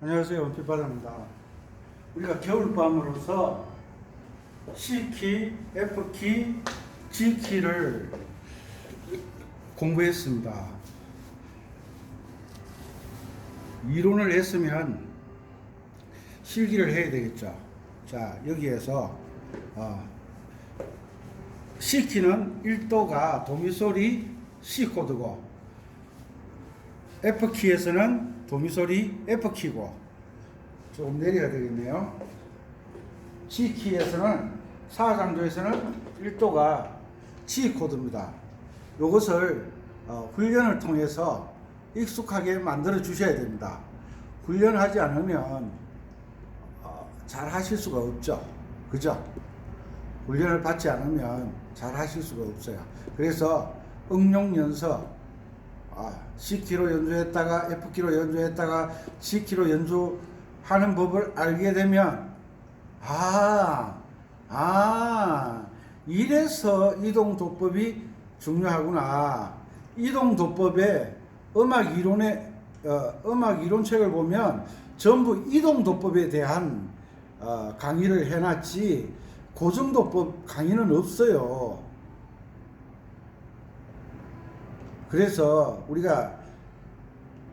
안녕하세요. 원피바다입니다. 우리가 겨울밤으로서 C키, F키, G키를 공부했습니다. 이론을 했으면 실기를 해야 되겠죠. 자, 여기에서 C키는 1도가 도미솔이 C 코드고, F키에서는 도미솔이 F키고, 조금 내려야 되겠네요. G키에서는 사장조에서는 1도가 G 코드입니다. 이것을 훈련을 통해서 익숙하게 만들어 주셔야 됩니다. 훈련을 하지 않으면 잘 하실 수가 없죠. 그죠? 훈련을 받지 않으면 잘 하실 수가 없어요. 그래서 응용 연습, C키로 연주했다가 F키로 연주했다가 G키로 연주하는 법을 알게 되면 이래서 이동도법이 중요하구나. 이동도법에 음악 이론책을 보면 전부 이동도법에 대한 강의를 해놨지 고정도법 강의는 없어요. 그래서 우리가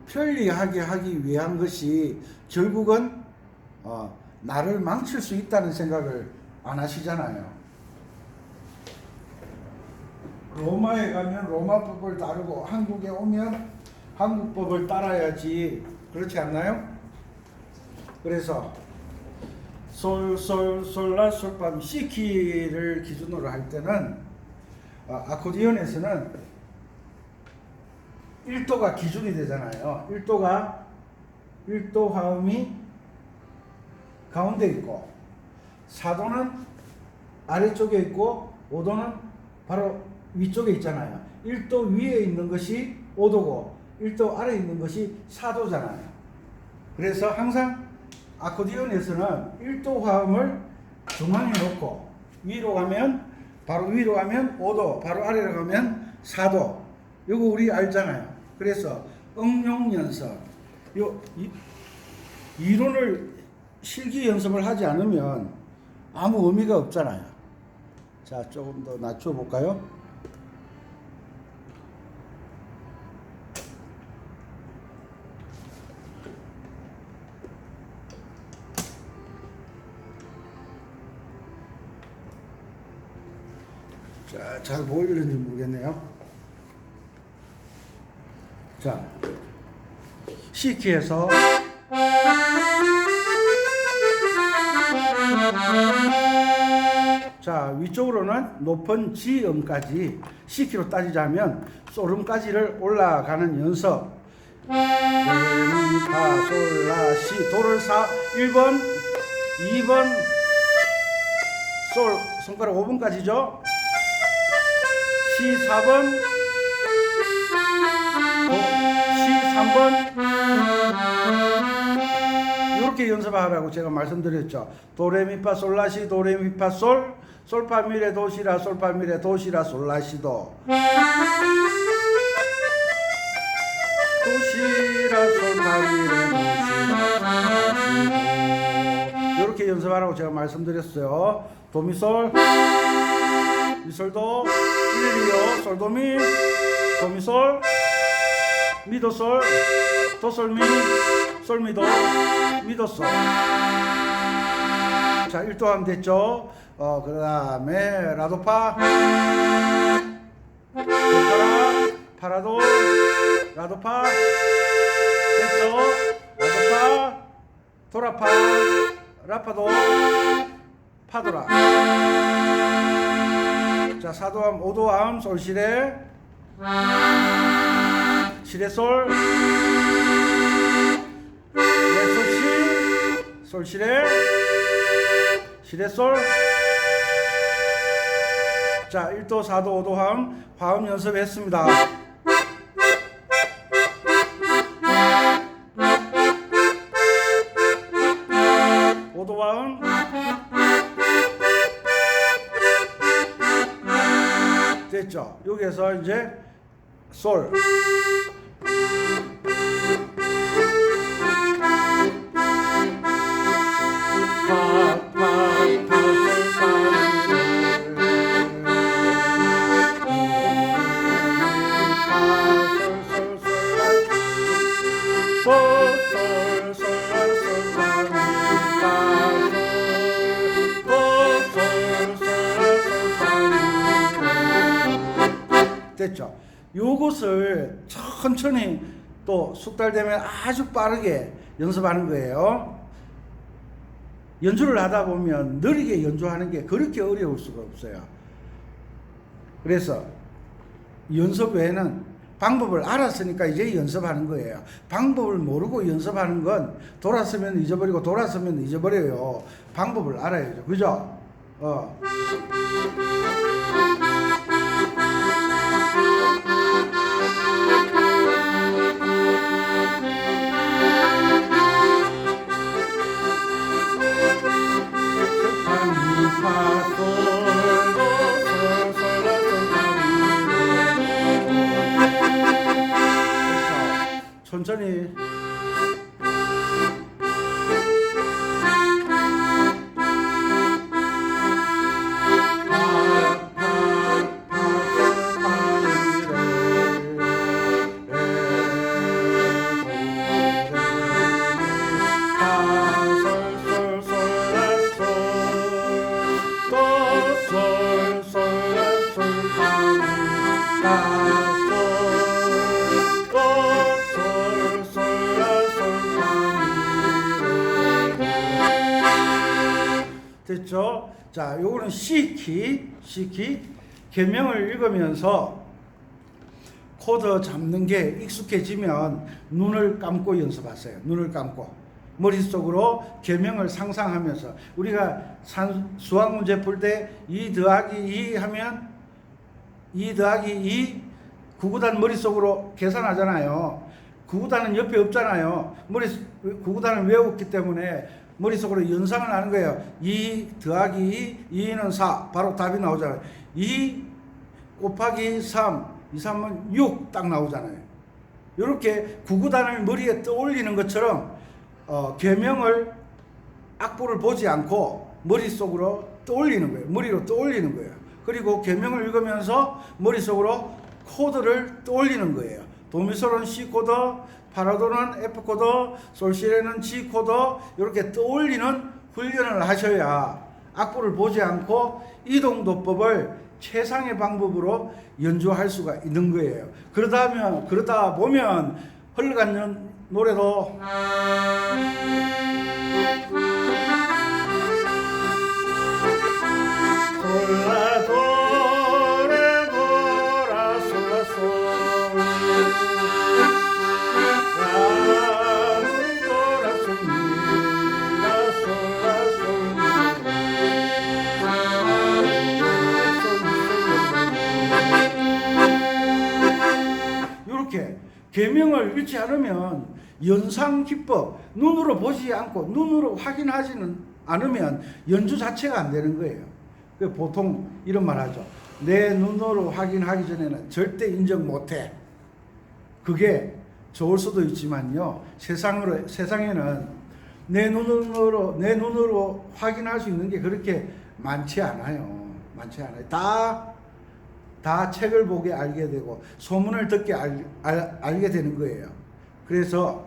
편리하게 하기 위한 것이 결국은 나를 망칠 수 있다는 생각을 안 하시잖아요. 로마에 가면 로마법을 따르고 한국에 오면 한국법을 따라야지. 그렇지 않나요? 그래서 솔라솔파 C키를 기준으로 할 때는 아코디언에서는 1도가 기준이 되잖아요. 1도 화음이 가운데 있고, 4도는 아래쪽에 있고, 5도는 바로 위쪽에 있잖아요. 1도 위에 있는 것이 5도고 1도 아래에 있는 것이 4도잖아요. 그래서 항상 아코디언에서는 1도 화음을 중앙에 놓고 위로 가면 5도, 바로 아래로 가면 4도. 이거 우리 알잖아요. 그래서 응용 연습, 이론을 실기 연습을 하지 않으면 아무 의미가 없잖아요. 자, 조금 더 낮춰 볼까요? 자, 잘 보이는지 모르겠네요. 자, C키에서 자, 위쪽으로는 높은 G음까지 C키로 따지자면 솔음까지를 올라가는 연습. 레미파솔라시 도를 1번, 2번, 솔 손가락 5번까지죠. C 4번, C 3번, 이렇게 연습하라고 제가 말씀드렸죠. 도레미파솔라시 도레미파솔, 솔파미레 도시라 솔파미레 도시라 솔라시도, 도시라 솔파미레 도시라 솔라시도, 이렇게 연습하라고 제가 말씀드렸어요. 도미솔, 미솔도, 1, 2, 5, 솔도미, 도미솔, 미도솔, 도솔미, 솔미도, 미도솔. 자, 1도 하면 됐죠. 그 다음에 라도파, 도파라, 파라도, 라도파, 됐죠. 라도파, 도라파, 라파도, 파도라. 자, 4도함, 5도함, 솔시레, 시레솔, 레솔시, 솔시레, 시레솔. 자, 1도, 4도, 5도 화음 연습했습니다. 5도 화음. 됐죠? 여기에서 이제 솔, 됐죠? 요것을 천천히 또 석 달 되면 아주 빠르게 연습하는 거예요. 연주를 하다 보면 느리게 연주하는 게 그렇게 어려울 수가 없어요. 그래서 연습 외에는 방법을 알았으니까 이제 연습하는 거예요. 방법을 모르고 연습하는 건 돌았으면 잊어버리고 돌았으면 잊어버려요. 방법을 알아야죠. 그죠? 천천히 됐죠? 자, 요거는 C키. 계명을 읽으면서 코드 잡는 게 익숙해지면 눈을 감고 연습하세요. 눈을 감고 머릿속으로 계명을 상상하면서 우리가 수학 문제 풀 때 2 더하기 2 하면 2 더하기 2 구구단 머릿속으로 계산하잖아요. 구구단은 옆에 없잖아요. 구구단을 외웠기 때문에 머릿속으로 연상을 하는 거예요. 2 더하기 2, 2는 4. 바로 답이 나오잖아요. 2 곱하기 3, 2, 3은 6 딱 나오잖아요. 이렇게 구구단을 머리에 떠올리는 것처럼 계명을 악보를 보지 않고 머릿속으로 떠올리는 거예요. 머리로 떠올리는 거예요. 그리고 계명을 읽으면서 머릿속으로 코드를 떠올리는 거예요. 도미솔은 C 코드, 파라도는 F 코드, 솔시레는 G 코드 이렇게 떠올리는 훈련을 하셔야 악보를 보지 않고 이동도법을 최상의 방법으로 연주할 수가 있는 거예요. 그러다 보면 흘러가는 노래도 계명을 읽지 않으면 연상 기법, 눈으로 보지 않고 눈으로 확인하지는 않으면 연주 자체가 안 되는 거예요. 보통 이런 말 하죠. 내 눈으로 확인하기 전에는 절대 인정 못해. 그게 좋을 수도 있지만요. 세상에는 내 눈으로 확인할 수 있는 게 그렇게 많지 않아요. 다 책을 보게 알게 되고 소문을 듣게 알게 되는 거예요. 그래서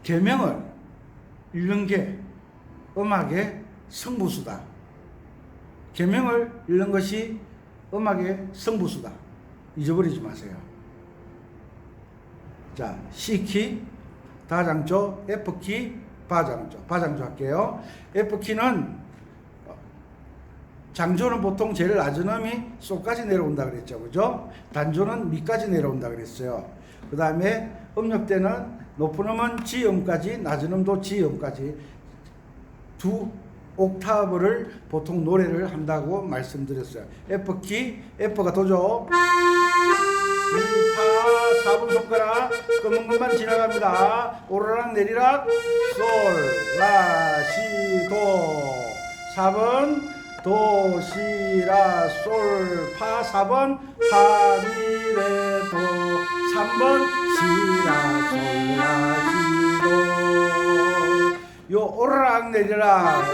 계명을 읽는 게 음악의 승부수다. 계명을 읽는 것이 음악의 승부수다. 잊어버리지 마세요. 자, C키, 다장조, F키, 바장조 할게요. F키는 장조는 보통 제일 낮은 음이 소까지 내려온다 그랬죠. 그죠? 단조는 미까지 내려온다 그랬어요. 그 다음에 음력 때는 높은 음은 G음까지, 낮은 음도 G음까지 두 옥타브를 보통 노래를 한다고 말씀드렸어요. F키, F가 도죠. 미, 파, 4번 손가락 검은 것만 지나갑니다. 오르락 내리락 솔, 라, 시, 도 4번 도, 시, 라, 솔, 파 4번 파, 미, 레, 도 3번 시, 라, 솔, 라, 시, 도 요 오르락 내리락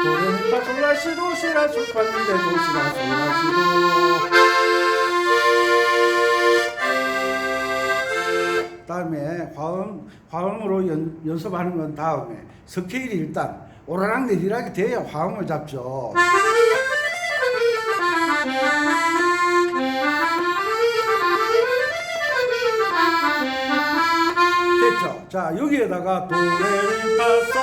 도레미파 솔라시도 시라 솔파미레 도시라 솔라시도 다음에 화음으로 연습하는 건 다음에 스케일이 일단 오르락 내리락이 돼야 화음을 잡죠. 됐죠? 자, 여기에다가 도레미파솔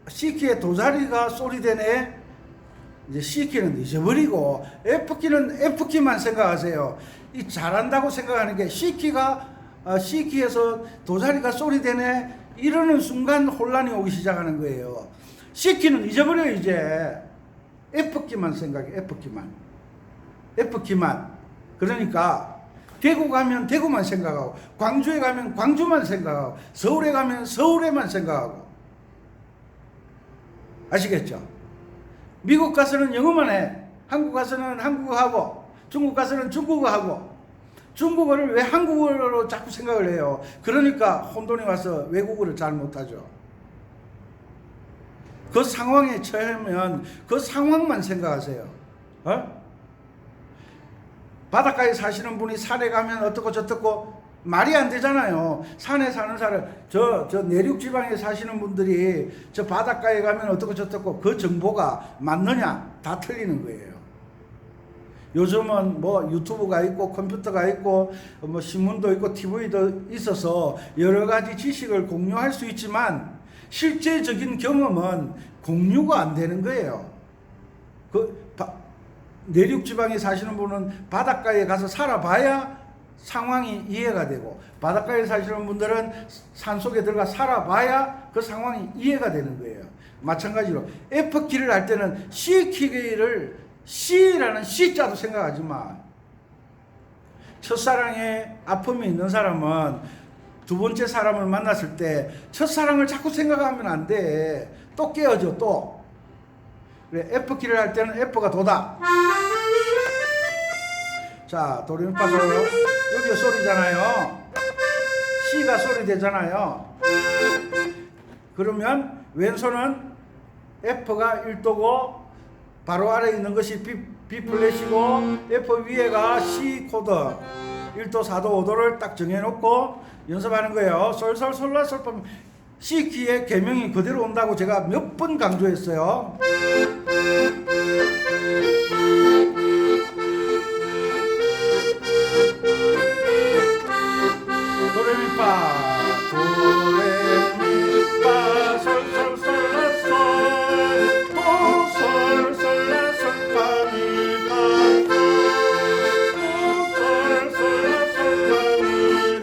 C키의 도자리가 소리되네. 이제 C키는 잊어버리고 F키는 F키만 생각하세요. 이 잘한다고 생각하는 게 C키에서 도자리가 소리되네 이러는 순간 혼란이 오기 시작하는 거예요. C키는 잊어버려요. 이제 F키만 생각해. F키만. 그러니까 대구 가면 대구만 생각하고, 광주에 가면 광주만 생각하고, 서울에 가면 서울에만 생각하고. 아시겠죠? 미국 가서는 영어만 해. 한국 가서는 한국어하고, 중국 가서는 중국어하고. 중국어를 왜 한국어로 자꾸 생각을 해요? 그러니까 혼돈이 와서 외국어를 잘 못하죠. 그 상황에 처하면 그 상황만 생각하세요. 바닷가에 사시는 분이 산에 가면 어떻고 저떻고 말이 안 되잖아요. 산에 사는 사람, 저 내륙 지방에 사시는 분들이 저 바닷가에 가면 어떻고 저떻고 그 정보가 맞느냐? 다 틀리는 거예요. 요즘은 뭐 유튜브가 있고 컴퓨터가 있고 뭐 신문도 있고 TV도 있어서 여러 가지 지식을 공유할 수 있지만 실제적인 경험은 공유가 안 되는 거예요. 내륙 지방에 사시는 분은 바닷가에 가서 살아봐야 상황이 이해가 되고, 바닷가에 사시는 분들은 산속에 들어가 살아봐야 그 상황이 이해가 되는 거예요. 마찬가지로 F키를 할 때는 C키를 C라는 C자도 생각하지 마. 첫사랑에 아픔이 있는 사람은 두 번째 사람을 만났을 때 첫사랑을 자꾸 생각하면 안 돼. 또 깨어져 또. 그래, F키를 할 때는 F가 도다. 자, 도레미파솔 여기가 소리잖아요. C가 소리 되잖아요. 그러면 왼손은 F가 1도고 바로 아래에 있는 것이 B 플랫이고 F 위에가 C 코드 1도, 4도, 5도를 딱 정해놓고 연습하는 거예요. 솔솔솔라솔. C키의 개명이 그대로 온다고 제가 몇 번 강조했어요. 도레미파 솔솔솔라솔 도솔솔라솔 파미파 도솔솔라솔 파미레.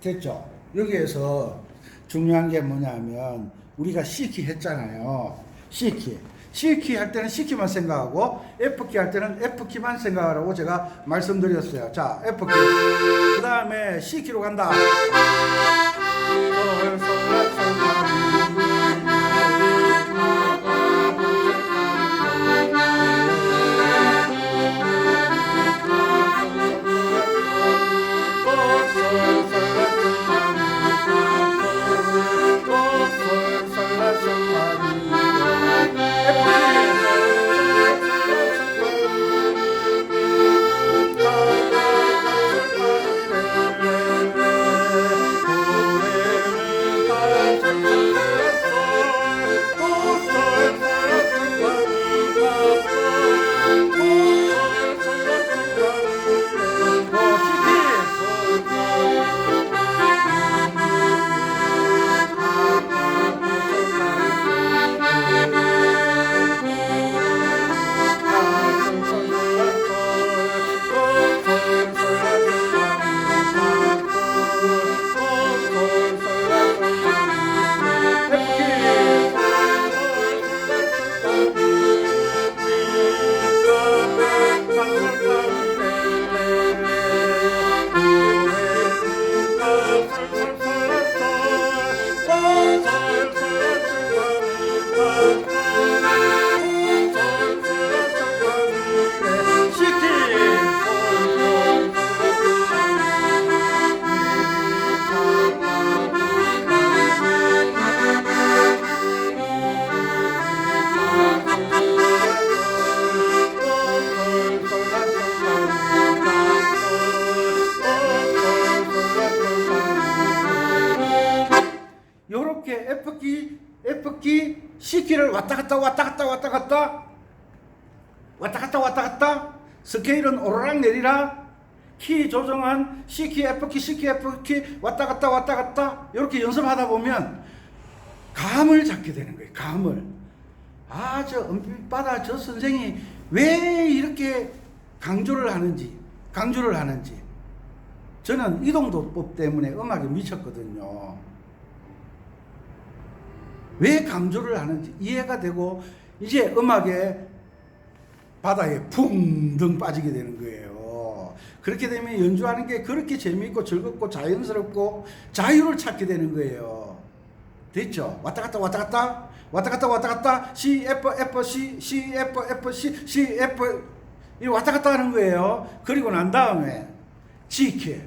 됐죠? 여기에서 중요한 게 뭐냐면 우리가 C키 했잖아요. C키 할 때는 C키만 생각하고 F키 할 때는 F키만 생각하라고 제가 말씀드렸어요. 자, F키. 그 다음에 C키로 간다. F키, F키, C키를 왔다 갔다 스케일은 오르락 내리락 키 조정한 C키, F키 왔다 갔다 이렇게 연습하다 보면 감을 잡게 되는 거예요. 감을. 저 은빛바다 저 선생이 왜 이렇게 강조를 하는지 저는 이동도법 때문에 음악에 미쳤거든요. 왜 강조를 하는지 이해가 되고 이제 음악의 바다에 붕덩 빠지게 되는 거예요. 그렇게 되면 연주하는 게 그렇게 재미있고 즐겁고 자연스럽고 자유를 찾게 되는 거예요. 됐죠? 왔다 갔다 C, F, C, C, F, C, F 이 왔다 갔다 하는 거예요. 그리고 난 다음에 G키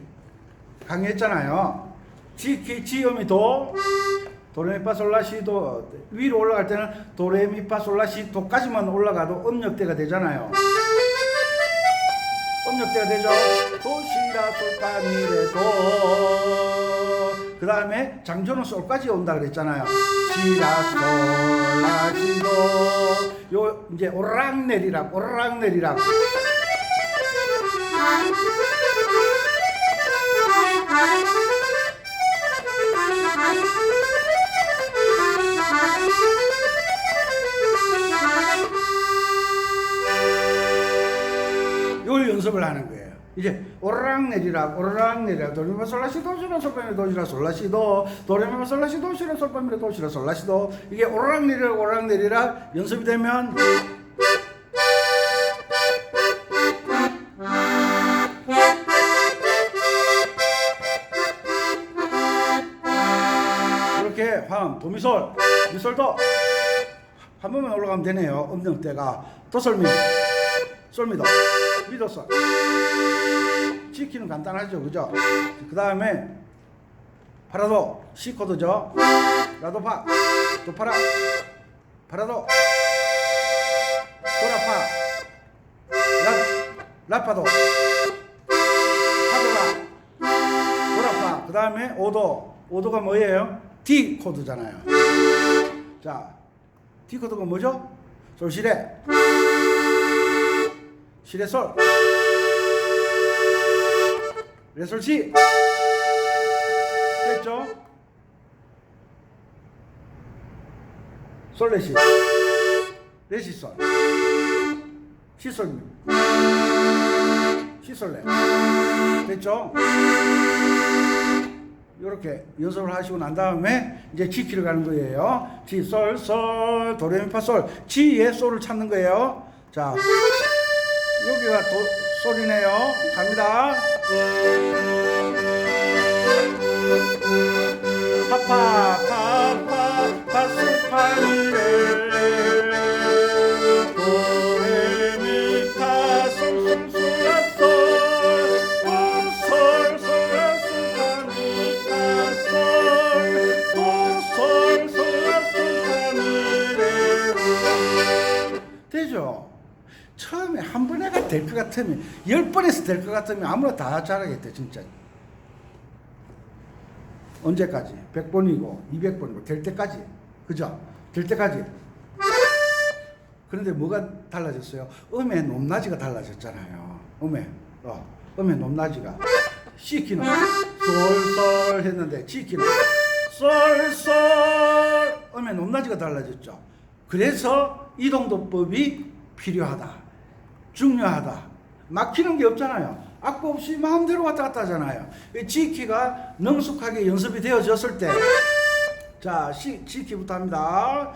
강의했잖아요. G키, G음이 도레미파솔라시도 위로 올라갈 때는 도레미파솔라시도까지만 올라가도 음역대가 되잖아요. 음역대가 되죠. 도시라솔파미레도. 그 다음에 장조는 솔까지 온다 그랬잖아요. 시라솔라시도. 요 이제 오르락내리락. 이걸 연습을 하는 거예요. 이제 오르락내리락 도레미파솔라시 도시라솔라시도 도레미파솔라시 도시라솔라시도 이게 오르락내리락 연습이 되면 이렇게 화음 도미솔 미솔도 한 번만 올라가면 되네요. 음정대가 도솔미 솔미도 미도솔 G키는 간단하죠, 그죠? 그 다음에 파라도 C 코드죠. 라도파 도파라 파라도 도라파 라파도 파도라 도라파. 그 다음에 오도가 뭐예요? D 코드잖아요. 자, D 코드가 뭐죠? 솔시레 시레솔 레솔시 됐죠? 솔레시 레시솔 시솔미 시솔레 됐죠? 이렇게 연습을 하시고 난 다음에 이제 G키를 가는 거예요. G, 솔, 솔, 도레미파솔. G의 솔을 찾는 거예요. 자, 여기가 솔이네요. 갑니다. 파파 파솔파미레 도레미파 솔솔솔라솔 되죠? 처음에 한 번에가 될 것 같으면 10번에서 될 것 같으면 아무나 다 잘하겠대 진짜. 언제까지? 100번이고 200번이고 될 때까지. 그죠? 될 때까지. 그런데 뭐가 달라졌어요? 음의 높낮이가 달라졌잖아요. 음의 높낮이가. C키는 솔솔 했는데 G키는 솔솔. 음의 높낮이가 달라졌죠. 그래서 이동도법이 필요하다. 중요하다. 막히는 게 없잖아요. 악보 없이 마음대로 왔다 갔다 하잖아요. G키가 능숙하게 연습이 되어졌을 때, 자, G키부터 합니다.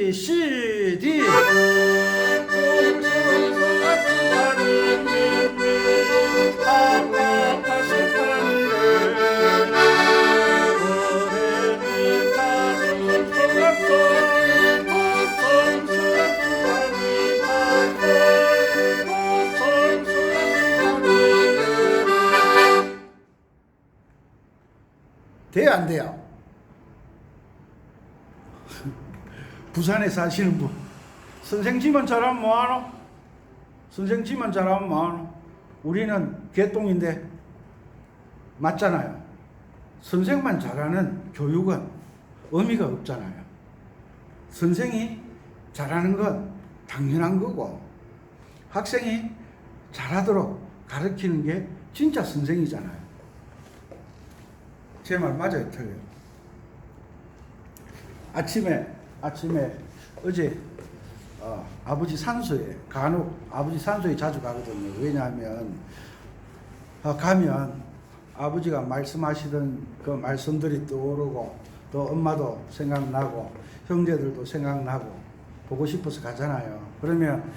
B, C, D. 돼요, 안 돼요? 부산에 사시는 분, 선생 지만 잘하면 뭐하노? 선생 지만 잘하면 뭐하노? 우리는 개똥인데 맞잖아요. 선생만 잘하는 교육은 의미가 없잖아요. 선생이 잘하는 건 당연한 거고, 학생이 잘하도록 가르치는 게 진짜 선생이잖아요. 제 말 맞아요, 틀려요? 아침에 어제 아버지 산소에, 간혹 아버지 산소에 자주 가거든요. 왜냐하면 가면 아버지가 말씀하시던 그 말씀들이 떠오르고, 또 엄마도 생각나고 형제들도 생각나고 보고 싶어서 가잖아요. 그러면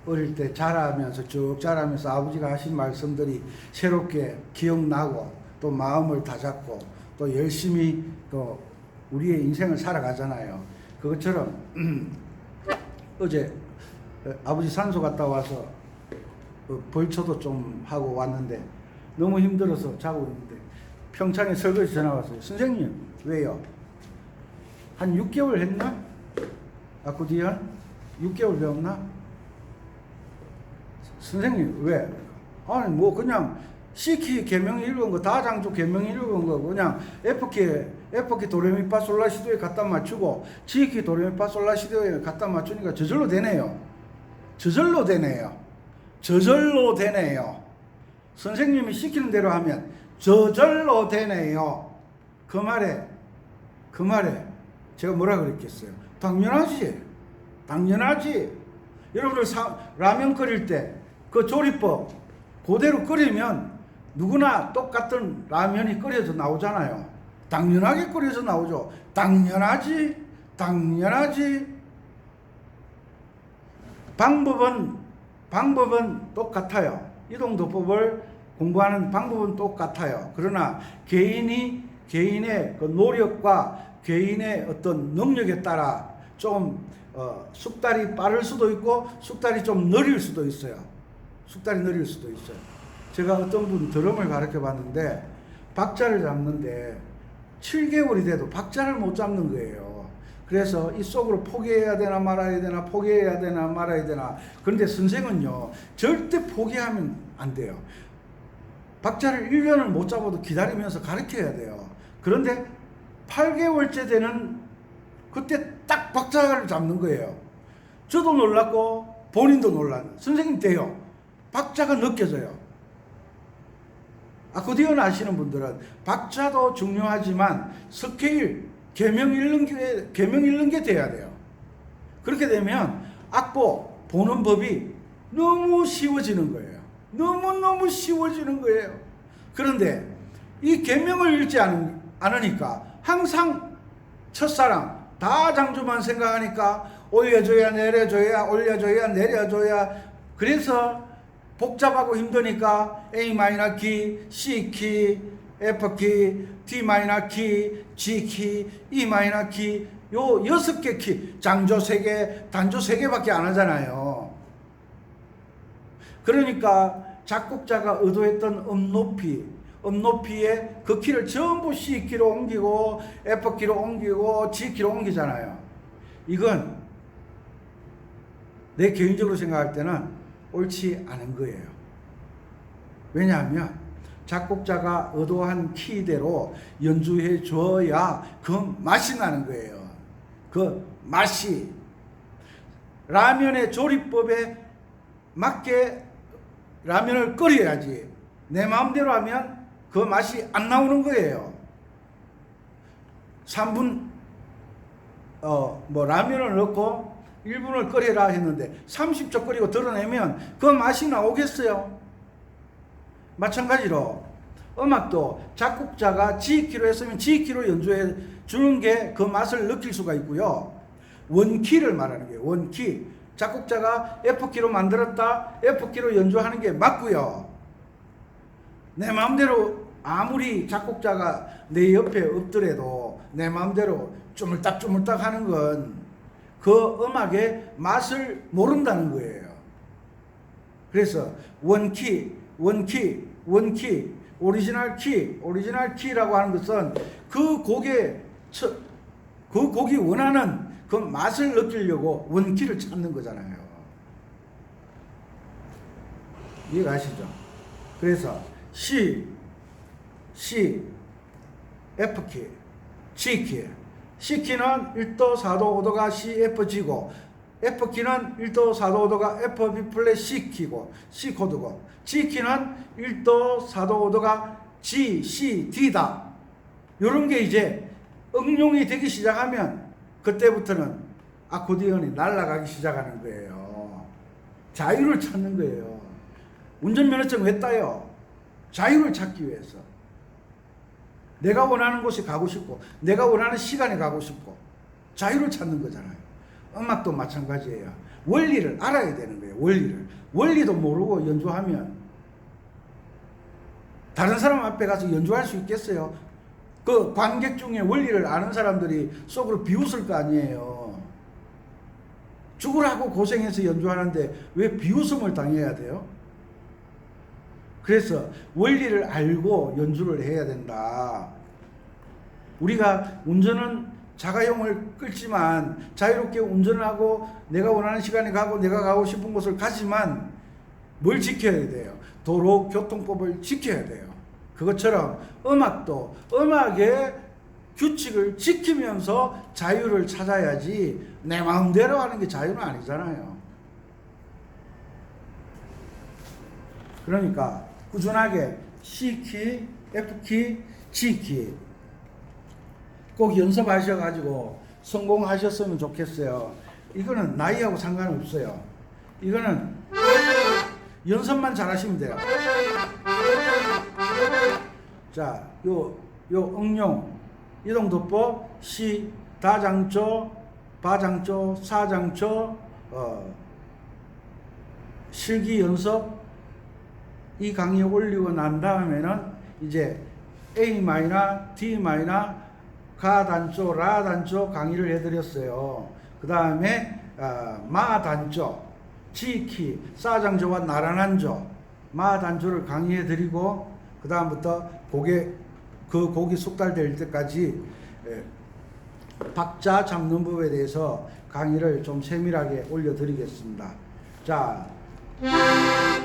어릴 때 자라면서 쭉 자라면서 아버지가 하신 말씀들이 새롭게 기억나고, 또 마음을 다잡고 또 열심히 또 우리의 인생을 살아가잖아요. 그것처럼 어제 아버지 산소 갔다 와서 벌초도 좀 하고 왔는데 너무 힘들어서 자고 있는데 평창에 설거지 전화 왔어요. 선생님, 왜요? 한 6개월 했나? 아쿠디언? 6개월 배웠나? 선생님, 왜? 아니 뭐 그냥 C키 계명 읽은 거, 다장조 계명 읽은 거 그냥 F키 도레미파솔라시도에 갖다 맞추고 G키 도레미파솔라시도에 갖다 맞추니까 저절로 되네요. 저절로 되네요. 저절로 되네요. 선생님이 시키는 대로 하면 저절로 되네요. 그 말에 제가 뭐라 그랬겠어요? 당연하지. 여러분들 라면 끓일 때 그 조리법 그대로 끓이면 누구나 똑같은 라면이 끓여져 나오잖아요. 당연하게 끓여져 나오죠. 당연하지. 방법은 똑같아요. 이동도법을 공부하는 방법은 똑같아요. 그러나 개인의 그 노력과 개인의 어떤 능력에 따라 좀 숙달이 빠를 수도 있고 숙달이 좀 느릴 수도 있어요. 제가 어떤 분 드럼을 가르쳐 봤는데 박자를 잡는데 7개월이 돼도 박자를 못 잡는 거예요. 그래서 이 속으로 포기해야 되나 말아야 되나 그런데 선생은요 절대 포기하면 안 돼요. 박자를 1년을 못 잡아도 기다리면서 가르쳐야 돼요. 그런데 8개월째 되는 그때 딱 박자를 잡는 거예요. 저도 놀랐고 본인도 놀랐는. 선생님 돼요. 박자가 느껴져요. 아코디언 아시는 분들은 박자도 중요하지만 스케일, 계명 읽는 게 돼야 돼요. 그렇게 되면 악보 보는 법이 너무 쉬워지는 거예요. 너무 쉬워지는 거예요. 그런데 이 계명을 읽지 않으니까 항상 첫사랑 다장조만 생각하니까 올려줘야 내려줘야 올려줘야 내려줘야, 그래서 복잡하고 힘드니까 A 마이너 키, C 키, F 키, D 마이너 키, G 키, E 마이너 키, 요 6개 키, 장조 3개, 단조 3개밖에 안 하잖아요. 그러니까 작곡자가 의도했던 음높이에 그 키를 전부 C 키로 옮기고 F 키로 옮기고 G 키로 옮기잖아요. 이건 내 개인적으로 생각할 때는 옳지 않은 거예요. 왜냐하면 작곡자가 의도한 키대로 연주해 줘야 그 맛이 나는 거예요. 그 맛이 라면의 조리법에 맞게 라면을 끓여야지 내 마음대로 하면 그 맛이 안 나오는 거예요. 3분 라면을 넣고 1분을 끓여라 했는데 30초 끓이고 드러내면 그 맛이 나오겠어요? 마찬가지로 음악도 작곡자가 G키로 했으면 G키로 연주해 주는 게 그 맛을 느낄 수가 있고요. 원키를 말하는 거예요. 원키. 작곡자가 F키로 만들었다. F키로 연주하는 게 맞고요. 내 마음대로 아무리 작곡자가 내 옆에 없더라도 내 마음대로 쪼물딱쪼물딱 하는 건 그 음악의 맛을 모른다는 거예요. 그래서 원키, 오리지널 키라고 하는 것은 그 곡이 원하는 그 맛을 느끼려고 원키를 찾는 거잖아요. 이해가시죠? 그래서 C, F키, G키. C키는 1도, 4도, 5도가 C, F, G고 F키는 1도, 4도, 5도가 F, B 플랫 C키고 C 코드고 G키는 1도, 4도, 5도가 G, C, D다. 이런 게 이제 응용이 되기 시작하면 그때부터는 아코디언이 날아가기 시작하는 거예요. 자유를 찾는 거예요. 운전면허증 왜 따요? 자유를 찾기 위해서. 내가 원하는 곳에 가고 싶고 내가 원하는 시간에 가고 싶고 자유를 찾는 거잖아요. 음악도 마찬가지예요. 원리를 알아야 되는 거예요. 원리도 모르고 연주하면 다른 사람 앞에 가서 연주할 수 있겠어요? 그 관객 중에 원리를 아는 사람들이 속으로 비웃을 거 아니에요. 죽으라고 고생해서 연주하는데 왜 비웃음을 당해야 돼요? 그래서 원리를 알고 연주를 해야 된다. 우리가 운전은 자가용을 끌지만 자유롭게 운전을 하고 내가 원하는 시간에 가고 내가 가고 싶은 곳을 가지만 뭘 지켜야 돼요? 도로교통법을 지켜야 돼요. 그것처럼 음악도 음악의 규칙을 지키면서 자유를 찾아야지 내 마음대로 하는 게 자유는 아니잖아요. 그러니까 꾸준하게 C키, F키, G키 꼭 연습하셔가지고 성공하셨으면 좋겠어요. 이거는 나이하고 상관없어요. 이거는 연습만 잘하시면 돼요. 자, 요 응용 이동도법 시 다장조, 바장조, 사장조, 실기 연습 이 강의 올리고 난 다음에는 이제 A 마이너, D 마이너, 가 단조, 라 단조 강의를 해드렸어요. 그 다음에 마 단조, G키, 사장조와 나란한조, 마 단조를 강의해드리고 그 다음부터 그 곡이 숙달될 때까지 박자 잡는 법에 대해서 강의를 좀 세밀하게 올려드리겠습니다. 자,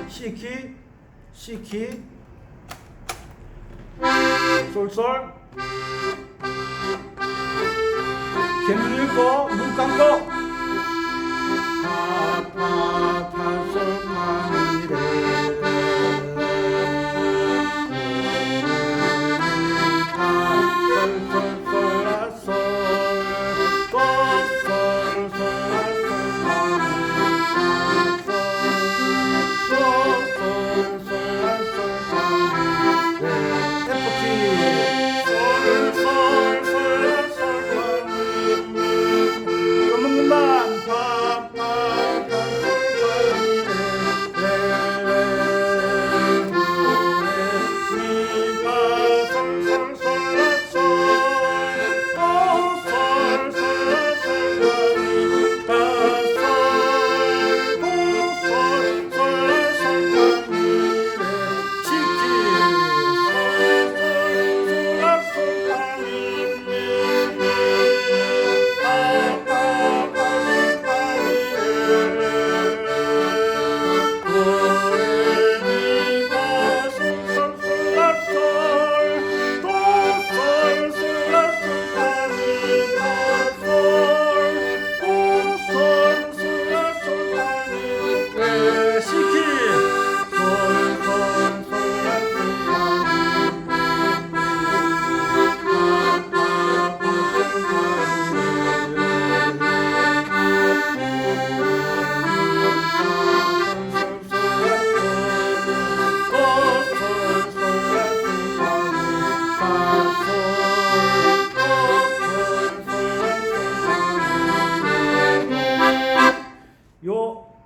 C키, 솔솔, 개문 읽고 눈 감고 파파파솔 파미레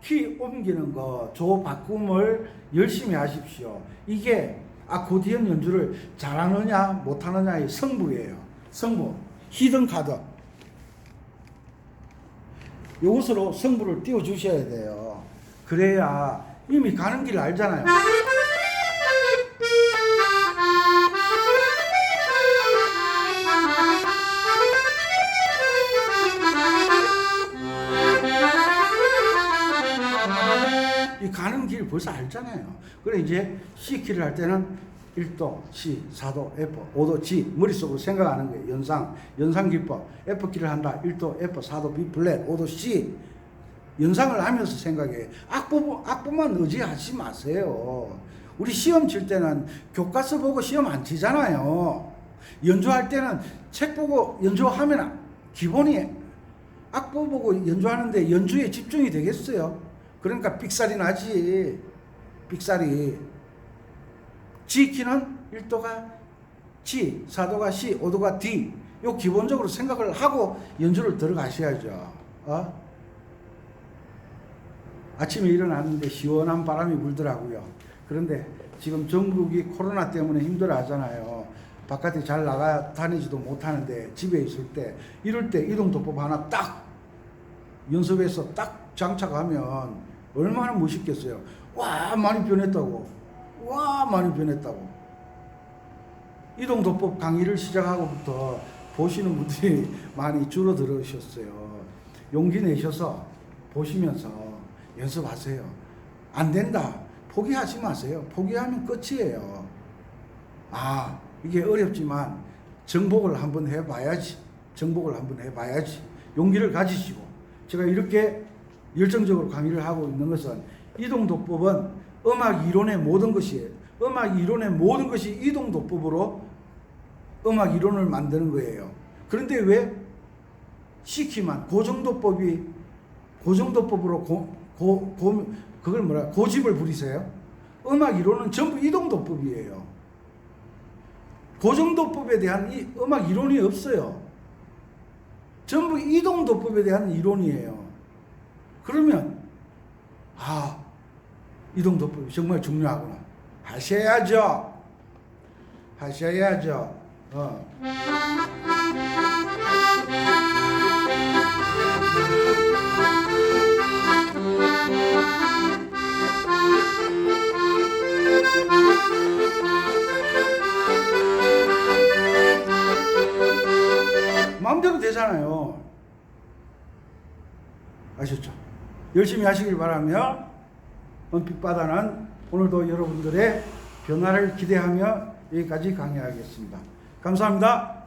키 옮기는 거, 조 바꿈을 열심히 하십시오. 이게 아코디언 연주를 잘하느냐 못하느냐의 승부예요. 승부. 히든 카드. 이것으로 승부를 띄워주셔야 돼요. 그래야 이미 가는 길을 알잖아요. 이 가는 길 벌써 알잖아요. 그래 이제 C키를 할 때는 1도 C, 4도 F, 5도 G 머릿속으로 생각하는 거예요. 연상 기법. F키를 한다. 1도 F, 4도 B 플랫, 5도 C. 연상을 하면서 생각해. 악보만 의지하지 마세요. 우리 시험 칠 때는 교과서 보고 시험 안 치잖아요. 연주할 때는 책 보고 연주하면 기본이 악보 보고 연주하는데 연주에 집중이 되겠어요? 그러니까 삑살이 나지. 삑살이. G키는 1도가 G, 4도가 C, 5도가 D. 요 기본적으로 생각을 하고 연주를 들어가셔야죠. 아침에 일어났는데 시원한 바람이 불더라고요. 그런데 지금 전국이 코로나 때문에 힘들어 하잖아요. 바깥에 잘 나가 다니지도 못하는데 집에 있을 때 이럴 때 이동도법 하나 딱 연습해서 딱 장착하면 얼마나 멋있겠어요. 와 많이 변했다고. 와 많이 변했다고. 이동도법 강의를 시작하고부터 보시는 분들이 많이 줄어들으셨어요. 용기 내셔서 보시면서 연습하세요. 안 된다. 포기하지 마세요. 포기하면 끝이에요. 이게 어렵지만 정복을 한번 해봐야지. 정복을 한번 해봐야지. 용기를 가지시고. 제가 이렇게 열정적으로 강의를 하고 있는 것은 이동도법은 음악 이론의 모든 것이에요. 음악 이론의 모든 것이 이동도법으로 음악 이론을 만드는 거예요. 그런데 왜 C키만 고정도법으로 그걸 고집을 부리세요? 음악 이론은 전부 이동도법이에요. 고정도법에 대한 음악 이론이 없어요. 전부 이동도법에 대한 이론이에요. 그러면 이동도법이 정말 중요하구나. 하셔야죠. 마음대로 되잖아요. 아셨죠? 열심히 하시길 바라며 은빛바다는 오늘도 여러분들의 변화를 기대하며 여기까지 강의하겠습니다. 감사합니다.